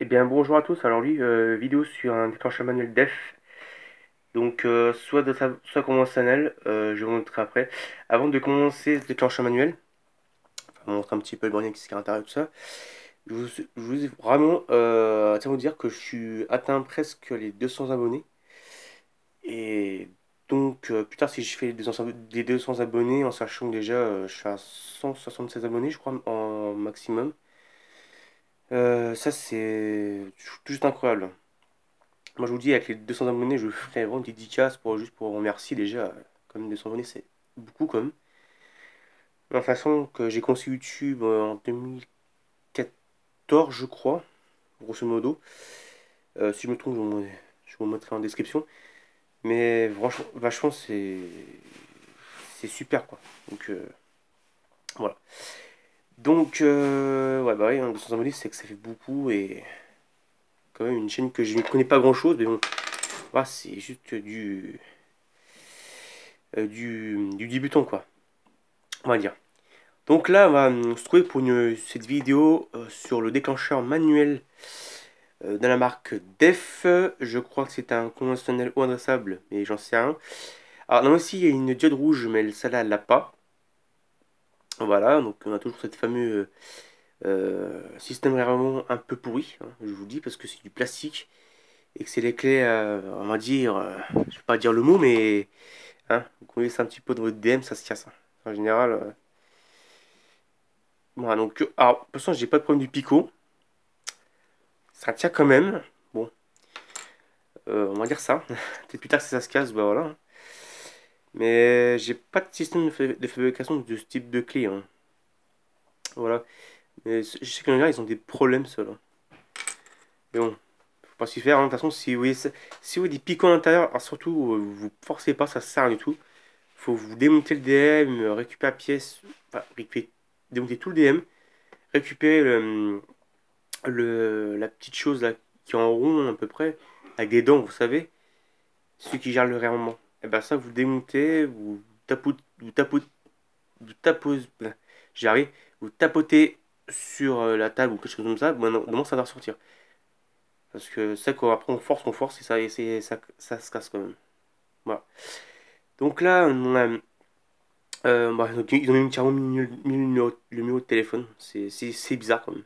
Eh bien bonjour à tous, alors lui, vidéo sur un déclencheur manuel def, donc soit conventionnel, je vous montrerai après. Avant de commencer ce déclencheur manuel, enfin, vous montrer un petit peu le bornier qui est à l'intérieur et tout ça, je vous vraiment tiens à vous dire que je suis atteint presque les 200 abonnés, et donc plus tard si je fais les 200 abonnés, en sachant que déjà je suis à 176 abonnés je crois en maximum, ça c'est tout juste incroyable. Moi, je vous dis, avec les 200 abonnés, je ferai vraiment une petite dédicace juste pour remercier déjà. Comme 200 abonnés, c'est beaucoup quand même. De la façon que j'ai conçu YouTube en 2014, je crois, grosso modo. Si je me trompe, je vous mettrai en description. Mais franchement, vachement, c'est super quoi. Donc voilà. Donc, ouais, bah ouais, hein, 200 abonnés, c'est que ça fait beaucoup et quand même une chaîne que je ne connais pas grand chose, mais bon, voilà, c'est juste du débutant quoi, on va dire. Donc là, on va se trouver pour cette vidéo sur le déclencheur manuel de la marque Def. Je crois que c'est un conventionnel ou adressable, mais j'en sais rien. Alors là aussi, il y a une diode rouge, mais celle-là, elle l'a pas. Voilà, donc on a toujours cette fameux système vraiment un peu pourri, hein, je vous dis, parce que c'est du plastique et que c'est les clés, on va dire, je vais pas dire le mot, mais hein, vous connaissez un petit peu de votre DM, ça se casse, hein. En général, voilà, donc, alors, pour l'instant, j'ai pas de problème du picot. Ça tient quand même. Bon, on va dire ça. Peut-être plus tard si ça se casse, bah voilà. Mais j'ai pas de système de fabrication de ce type de clé, hein. Voilà. Mais je sais qu'il y en a, ils ont des problèmes, ceux-là. Mais bon, faut pas s'y faire, hein. De toute façon, si vous voyez, si vous voyez des picots à l'intérieur, alors surtout, vous forcez pas, ça sert à rien du tout. Faut vous démonter le DM, récupérer la pièce, enfin, démonter tout le DM, récupérer la petite chose là qui est en rond à peu près, avec des dents, vous savez. Celui qui gère le réarmement. Et ben ça, vous démontez, vous tapotez, j'arrive, vous tapotez sur la table ou quelque chose comme ça, normalement ça va ressortir. Parce que c'est qu'après on force et ça se casse quand même. Voilà. Donc là, on a, donc, ils ont carrément mis le numéro de téléphone. C'est bizarre quand même.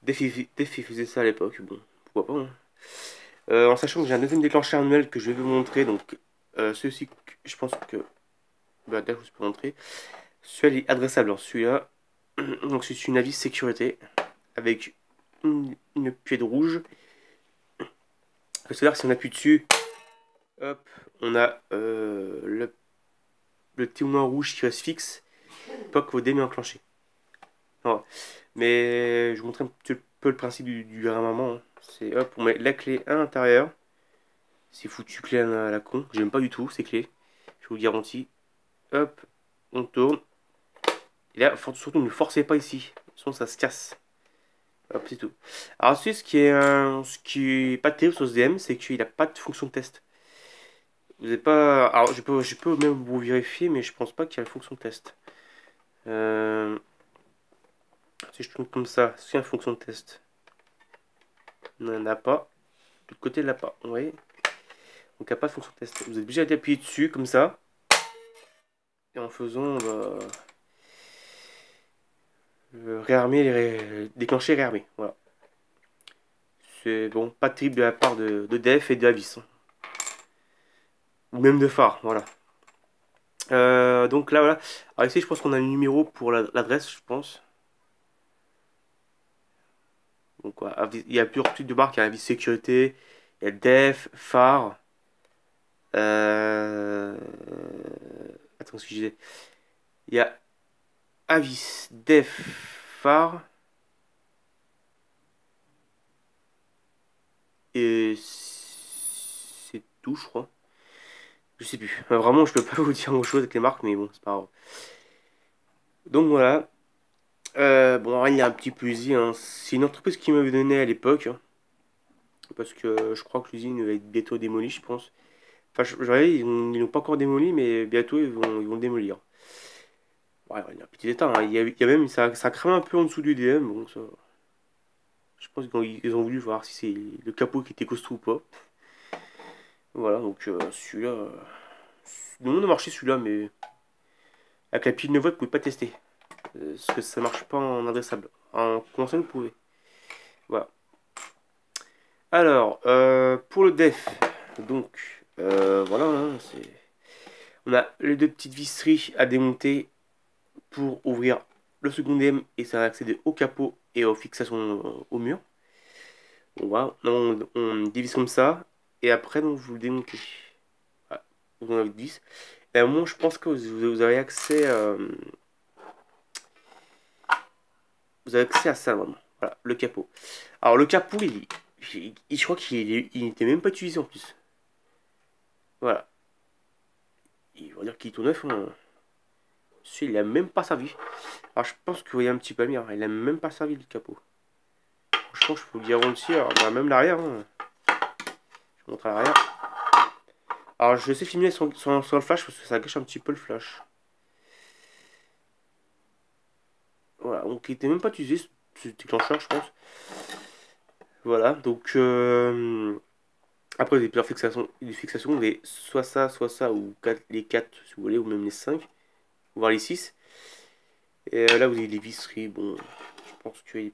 Def, il faisait ça à l'époque, bon, pourquoi pas, hein. En sachant que j'ai un deuxième déclencheur annuel que je vais vous montrer, donc celui-ci, je pense que bah, d'ailleurs, je peux montrer. Celui-là est adressable. Alors, celui-là, donc c'est une avis sécurité avec une pied rouge. C'est-à-dire que si on appuie dessus, hop, on a le témoin rouge qui reste fixe, pas que vos dés enclenché. Voilà. Mais je vous montre un petit peu le principe du réarmement, hein. C'est hop, on met la clé à l'intérieur. C'est foutu clé à la con. J'aime pas du tout ces clés. Je vous le garantis. Hop, on tourne. Et là, surtout ne forcez pas ici. Sinon ça se casse. Hop, c'est tout. Alors ensuite, ce qui est pas terrible sur ce DM, c'est qu'il n'a pas de fonction de test. Vous n'avez pas. Alors je peux même vous vérifier, mais je pense pas qu'il y a la fonction de test. Euh, Si je tourne comme ça, c'est une fonction de test. Non, il n'y en a pas. De l'autre côté, il n'y en a pas. Vous voyez? Donc il n'y a pas de fonction de test. Vous êtes obligé d'appuyer dessus comme ça. Et en faisant bah, réarmer, déclencher, réarmer. Voilà. C'est bon, pas terrible de la part de Def et d'Avis, hein. Ou même de phare, voilà. Donc là, voilà. Alors ici, je pense qu'on a un numéro pour l'adresse, je pense. Donc, il y a plusieurs types de marques. Il y a Avis Sécurité, il y a Def, phare. Euh... Attends, ce que je disais. Il y a Avis, Def, phare. Et c'est tout, je crois. Je sais plus. Vraiment, je peux pas vous dire grand-chose avec les marques, mais bon, c'est pas grave. Donc voilà. Bon, il y a un petit peu usine, hein. C'est une entreprise qui m'avait donné à l'époque, hein, parce que je crois que l'usine va être bientôt démolie, je pense. Enfin, ils l'ont pas encore démoli, mais bientôt ils vont le démolir. Ouais, il y a un petit état, hein. Il y a même, ça crame un peu en dessous du DM, bon, ça. Je pense qu'ils ont voulu voir si c'est le capot qui était costaud ou pas. Voilà, donc celui-là... Le monde a marché celui-là, mais avec la pile 9 volts, vous pouvez pas tester. Parce que ça marche pas en adressable. En conventionnel, vous pouvez. Voilà. Alors, pour le def, donc, voilà, hein, on a les deux petites visseries à démonter pour ouvrir le second M et ça va accéder au capot et aux fixations au mur. Bon, voilà, on divise comme ça et après, donc, vous le démontez. Voilà, vous en avez 10. Et à un moment, je pense que vous avez accès, à ça, vraiment. Voilà, le capot. Alors, le capot, je crois il n'était même pas utilisé en plus. Voilà. Il va dire qu'il est tout neuf. Hein. Il a même pas servi. Alors je pense que vous voyez un petit peu mieux. Il a même pas servi le capot. Franchement, je peux vous dire aussi. Alors, bah, même l'arrière. Hein. Je vous montre à l'arrière. Alors je sais filmer sur le flash parce que ça gâche un petit peu le flash. Voilà. Donc il était même pas utilisé ce déclencheur, je pense. Voilà. Donc après, vous avez plusieurs fixations. Vous avez soit ça, ou les 4 si vous voulez, ou même les 5, voire les 6. Et là, vous avez les visseries. Bon, je pense que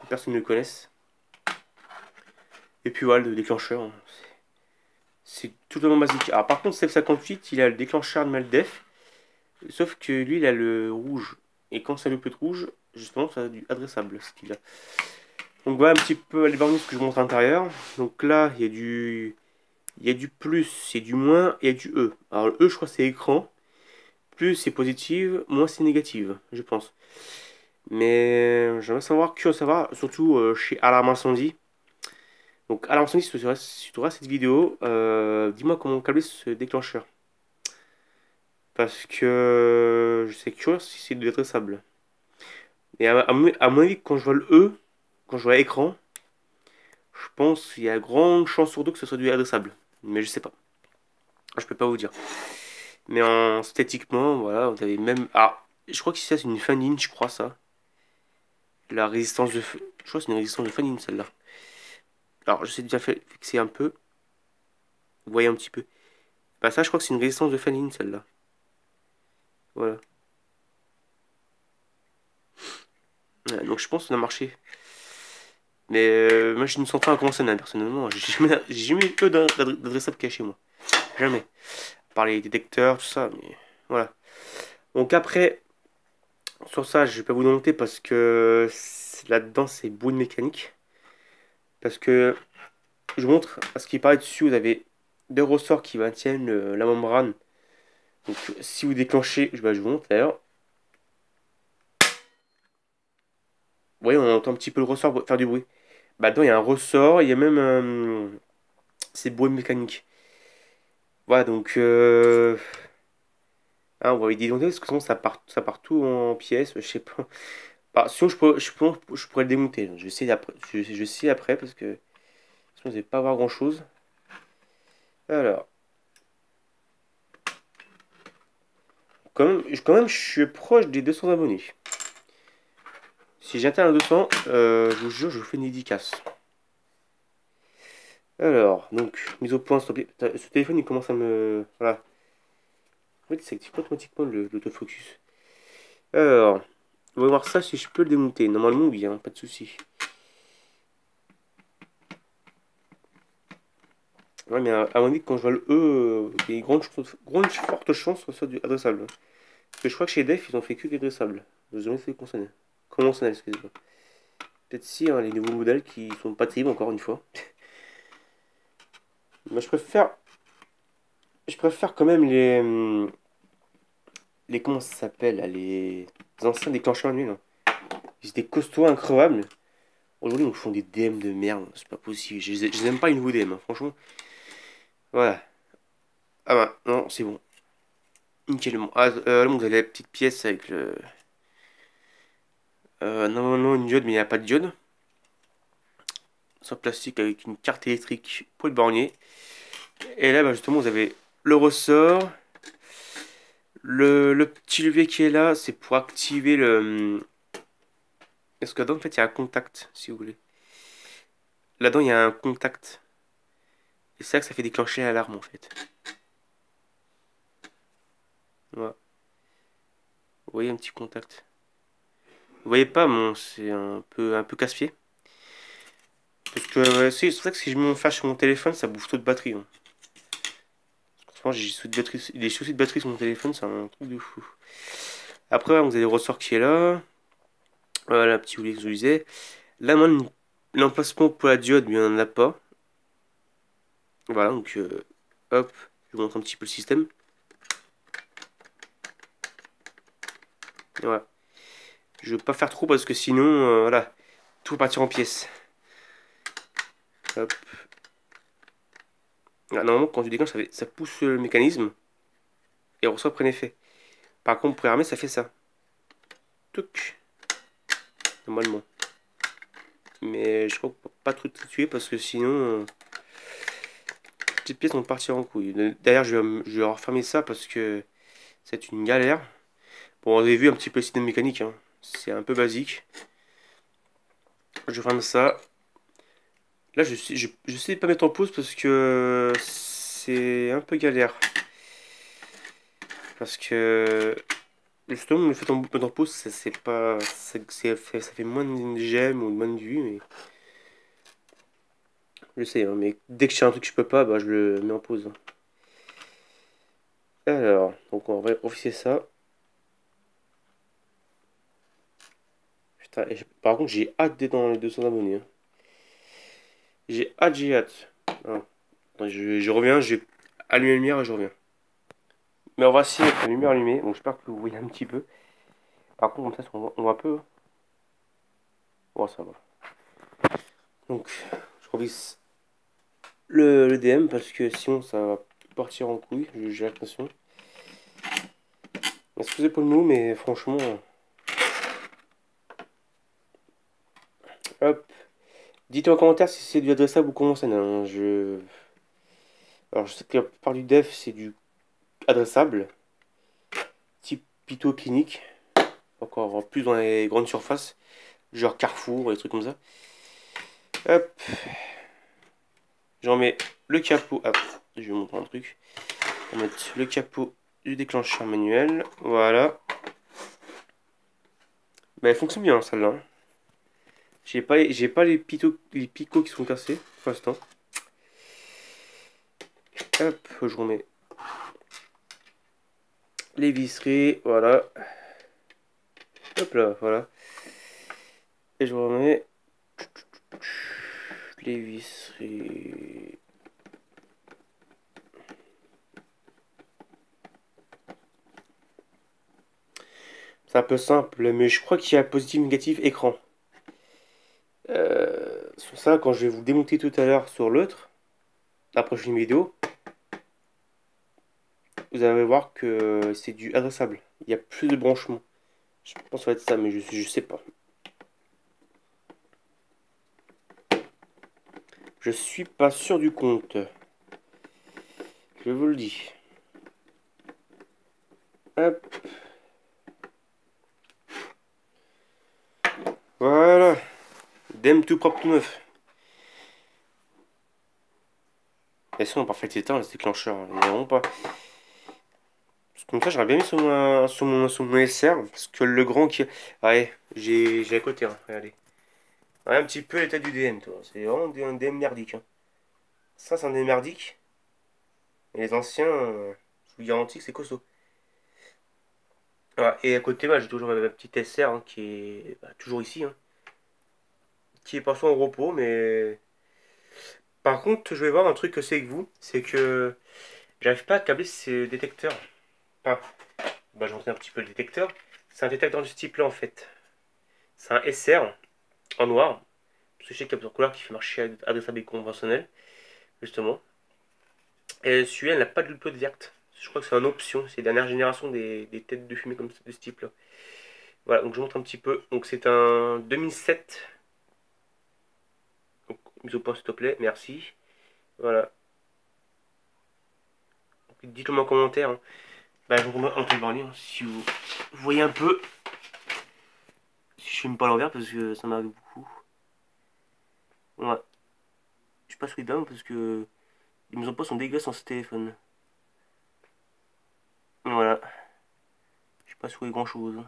personne ne le connaisse. Et puis voilà, le déclencheur. Hein. C'est totalement basique. Alors par contre, CF58, il a le déclencheur de Maldef. Sauf que lui, il a le rouge. Et quand ça le peut de rouge, justement, ça a du adressable, ce qu'il a. Donc voilà un petit peu les barres que je montre à l'intérieur. Donc là, il y a du... Il y a du plus, il y a du moins, et il y a du E. Alors le E, je crois, c'est écran. Plus c'est positive, moins c'est négative, je pense. Mais j'aimerais savoir, curieux de savoir, surtout chez Alarme Incendie. Donc Alarme Incendie, si tu auras cette vidéo, dis-moi comment câbler ce déclencheur. Parce que je sais curieux si c'est détressable. Et à mon avis, quand je vois le E, quand je vois l'écran, je pense qu'il y a grande chance sur deux que ce soit du adressable. Mais je sais pas. Je peux pas vous dire. Mais esthétiquement, voilà, vous avez même. Ah, je crois que ça c'est une fanine, je crois ça. La résistance de feu. Je crois que c'est une résistance de fanine celle-là. Alors je sais déjà fixer un peu. Vous voyez un petit peu. Bah ça je crois que c'est une résistance de fanine celle-là. Voilà. Ouais, donc je pense que ça a marché. Mais moi je ne sens pas un conventionnel personnellement. J'ai jamais eu d'adressable caché moi. Jamais. À part les détecteurs, tout ça. Mais voilà. Donc après, sur ça, je vais pas vous monter parce que là-dedans c'est beaucoup de mécanique. Parce que je vous montre, à ce qui paraît dessus, vous avez deux ressorts qui maintiennent la membrane. Donc si vous déclenchez, bah, je vous montre d'ailleurs. Vous voyez, on entend un petit peu le ressort faire du bruit. Bah dedans il y a un ressort, il y a même c'est bruit mécanique. Voilà donc hein, on va démonter parce que sinon ça part tout en pièces, je sais pas. Bah, sinon je pourrais le démonter. Je vais essayer après, je sais après parce que sinon vous n'allez pas avoir grand chose. Alors, quand même, je suis proche des 200 abonnés. Si j'atteins les 200, je vous jure, je vous fais une dédicace. Alors, donc, mise au point, ce téléphone il commence à me. Voilà. En fait, il s'active pas automatiquement l'autofocus. Alors, on va voir ça si je peux le démonter. Normalement, oui, hein, pas de souci. Ouais, mais à mon avis, quand je vois le E, il y a une forte chance que ce soit du adressable. Parce que je crois que chez Def, ils ont fait que des adressables. Ils ont jamais fait conventionnel, excusez-moi. Peut-être si, hein, les nouveaux modèles qui sont pas terribles, encore une fois. Mais je préfère quand même les comment ça s'appelle, là, les anciens déclencheurs manuels. Hein. Ils étaient costauds, increvables. Aujourd'hui, ils nous font des DM de merde. C'est pas possible. Je les aime pas les nouveaux DM, hein, franchement. Voilà. Ah bah, non, c'est bon. Nickelement. Ah, là, vous avez la petite pièce avec le. Normalement, une diode, mais il n'y a pas de diode. Sur plastique avec une carte électrique pour le bornier. Et là, bah, justement, vous avez le ressort. Le petit levier qui est là, c'est pour activer le. Parce que dedans, en fait, il y a un contact, si vous voulez. là-dedans, il y a un contact. Et c'est ça que ça fait déclencher l'alarme, en fait. Voilà. Vous voyez un petit contact. Vous voyez pas, mon, c'est un peu casse-pied. Parce que c'est pour ça que si je mets mon flash sur mon téléphone, ça bouffe trop de batterie, hein. Franchement, j'ai des soucis de batterie sur mon téléphone, c'est un truc de fou. Après, vous avez le ressort qui est là. Voilà, petit oublié que je vous disais. Là, moi, l'emplacement pour la diode, il n'y en a pas. Voilà, donc hop, je vous montre un petit peu le système. Voilà. Je veux pas faire trop parce que sinon, voilà, tout va partir en pièces. Hop. Ah, normalement, quand tu déclenches, ça pousse le mécanisme et on reçoit plein effet. Par contre, pour armer, ça fait ça. Touc. Normalement. Mais je crois qu'on peut pas tout tuer parce que sinon, les petites pièces vont partir en couille. D'ailleurs, je vais refermer ça parce que c'est une galère. Bon, on avait vu un petit peu le système mécanique, hein. C'est un peu basique. Je ferme ça. Là, je sais pas mettre en pause parce que c'est un peu galère. Parce que justement, le fait de mettre en pause, ça, c'est pas, ça fait moins de j'aime ou moins de vues. Mais je sais, hein, mais dès que j'ai un truc que je peux pas, bah, je le mets en pause. Alors, donc on va officier ça. Putain, par contre, j'ai hâte d'être dans les 200 abonnés, hein. J'ai hâte, j'ai hâte. Ah. Attends, je reviens, je vais allumer la lumière et je reviens. Mais on va essayer avec la lumière allumée, donc j'espère que vous voyez un petit peu. Par contre, comme ça, on voit un peu. Bon, ça va. Donc, je revisse le DM parce que sinon ça va partir en couille, j'ai l'impression. Excusez pour le mot, mais franchement. Hop. Dites-moi en commentaire si c'est du adressable ou conventionnel, hein. Alors, je sais que la plupart du dev c'est du adressable, type Pito clinique, encore plus dans les grandes surfaces, genre Carrefour et des trucs comme ça. Hop. J'en mets le capot. Ah, je vais vous montrer un truc. On va mettre le capot du déclencheur manuel. Voilà. Bah, elle fonctionne bien celle-là, hein. J'ai pas les picots qui sont cassés pour l'instant. Hop, je remets les visseries. Voilà. Hop là, voilà. Et je remets les visseries. C'est un peu simple, mais je crois qu'il y a positif, négatif, écran. Sur ça, quand je vais vous démonter tout à l'heure sur l'autre, la prochaine vidéo, vous allez voir que c'est du adressable. Il y a plus de branchements. Je pense que ça va être ça, mais je sais pas. Je suis pas sûr du compte. Je vous le dis. Hop. Voilà. Dem tout propre tout neuf. Et ça, en parfait état, le déclencheur, hein, vraiment pas. Parce que comme ça, j'aurais bien mis sur mon SR. Parce que le grand qui. Ouais, j'ai à côté, hein, regardez. Ouais, un petit peu l'état du DM, toi. C'est vraiment un DM merdique, hein. Ça, c'est un DM merdique. Et les anciens, je vous garantis que c'est costaud. Voilà. Et à côté, bah, j'ai toujours ma petite SR, hein, qui est bah, toujours ici, hein, qui est parfois en repos, mais. Par contre, je vais voir un truc que c'est avec vous, c'est que j'arrive pas à câbler ces détecteurs. Enfin, bah, je montre un petit peu le détecteur. C'est un détecteur de ce type-là en fait. C'est un SR en noir. Parce que je sais qu'il y a plusieurs couleurs qui fait marcher adressable conventionnel, justement. Et celui-là, il n'a pas de lupe verte. Je crois que c'est une option. C'est la dernière génération des têtes de fumée comme de ce type-là. Voilà, donc je montre un petit peu. Donc c'est un 2007. Donc, mise au point s'il te plaît, merci. Voilà. Dites-le moi en commentaire, hein. Bah, je vous remets en parler, hein, si vous voyez un peu. Si je filme pas à l'envers parce que ça m'arrive beaucoup. Ouais. pas sur les dames parce que les mises en place sont dégueulasses sur ce téléphone. Voilà. Je sais pas sur grand chose.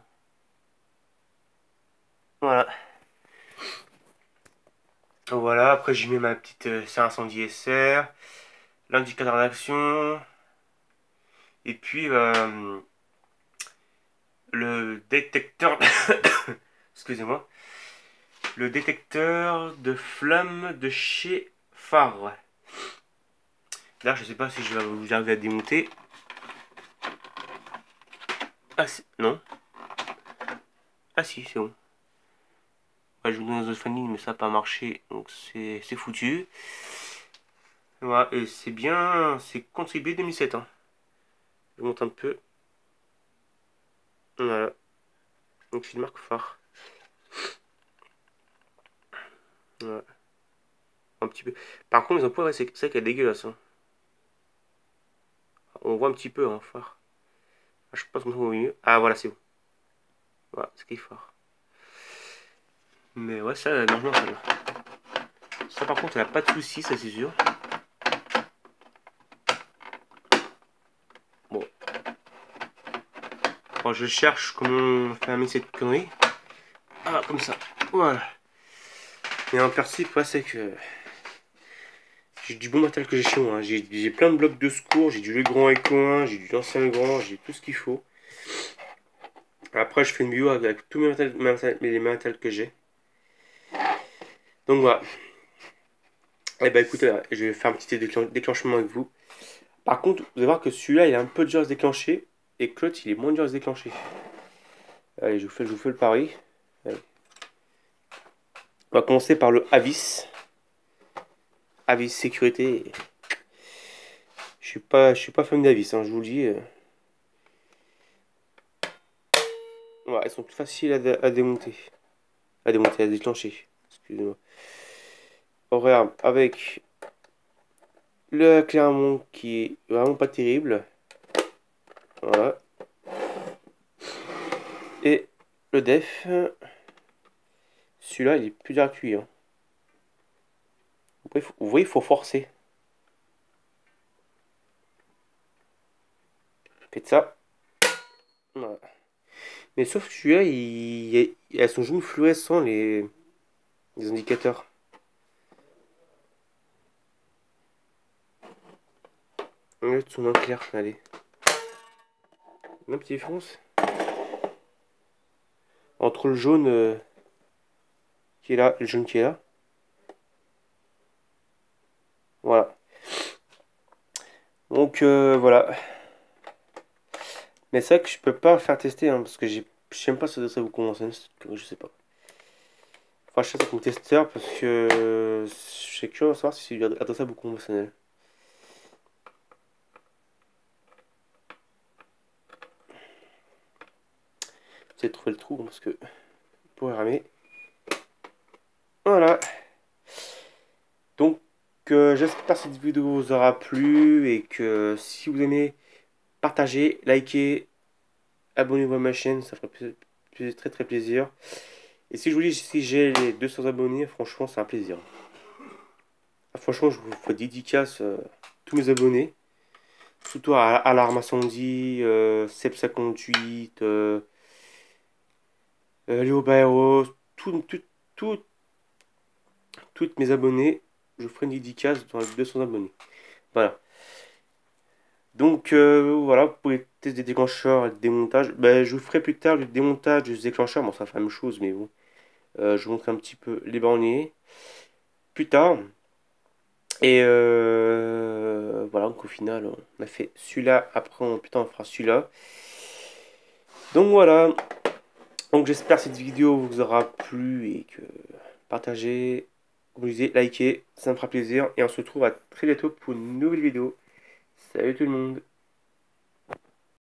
Voilà. Voilà, après j'y mets ma petite serre incendie SR, l'indicateur d'action, et puis le détecteur, excusez-moi, le détecteur de flamme de chez Phare. Là, je sais pas si je vais vous arriver à démonter. Ah, non. Ah si, c'est bon. Ouais, je vous donne dans une famille, mais ça n'a pas marché, donc c'est foutu. Voilà, et c'est bien, c'est contribué 2007. Hein. Je monte un peu. Voilà. Donc c'est une marque Phare. Voilà. Un petit peu. Par contre, les emplois, ouais, c'est ça qui est dégueulasse. Hein. On voit un petit peu, hein, Phare. Ah, je pense qu'on voit mieux. Ah, voilà, c'est bon. Voilà, c'est qui Phare. Mais ouais, ça, normalement, ça va. Ça, par contre, elle a pas de soucis, ça, c'est sûr. Bon. Bon, je cherche comment fermer cette connerie. Ah, comme ça. Voilà. Et en principe, ouais, c'est que j'ai du bon matériel que j'ai chez moi. Hein. J'ai plein de blocs de secours, j'ai du Legrand Eco 1, j'ai du l'ancien Legrand, j'ai tout ce qu'il faut. Après, je fais une vidéo avec tous les matériels que j'ai. Donc voilà. Et bah écoutez, je vais faire un petit déclenchement avec vous. Par contre, vous allez voir que celui-là, il est un peu dur à se déclencher. Et que l'autre, il est moins dur à se déclencher. Allez, je vous fais le pari. Allez. On va commencer par le Avis. Avis sécurité. Je suis pas fan d'Avis, hein, je vous le dis. Ouais, ils sont plus faciles à démonter. À déclencher. Excusez-moi. On regarde avec le Clermont qui est vraiment pas terrible. Voilà. Et le Def. Celui-là, il est plus dur à cuire. Hein. Vous voyez, il faut forcer. Faites ça. Voilà. Mais sauf que celui-là, elles sont jaunes fluorescents, les indicateurs. Ils sont moins clairs, allez. Une petite différence. Entre le jaune qui est là et le jaune qui est là. Voilà. Donc voilà. Mais c'est vrai que je peux pas faire tester hein, parce que je sais même pas si ça vous conventionnel, je sais pas. Enfin, je sais ça comme testeur parce que je sais curieux de savoir si c'est adressable ou conventionnel. J'essaie de trouver le trou parce que pour ramer. Voilà. Donc j'espère que cette vidéo vous aura plu et que si vous aimez, partagez, likez, abonnez-vous à ma chaîne, ça ferait très très plaisir. Et si je vous dis si j'ai les 200 abonnés, franchement c'est un plaisir. Ah, franchement je vous fais dédicace tous mes abonnés. Surtout à l'arme incendie, Seb58, Léo Baeros, tout- toutes mes abonnés, je ferai une dédicace dans les 200 abonnés. Voilà. Donc voilà, vous pouvez tester des déclencheurs et des démontages. Ben, je vous ferai plus tard du démontage du déclencheur. Bon, ça fait la même chose, mais bon. Je vous montre un petit peu les borniers. Plus tard. Et voilà, donc au final, on a fait celui-là. Après, putain, on fera celui-là. Donc voilà. Donc j'espère que cette vidéo vous aura plu et que partagez, comme je disais, likez, ça me fera plaisir. Et on se retrouve à très bientôt pour une nouvelle vidéo. Salut tout le monde!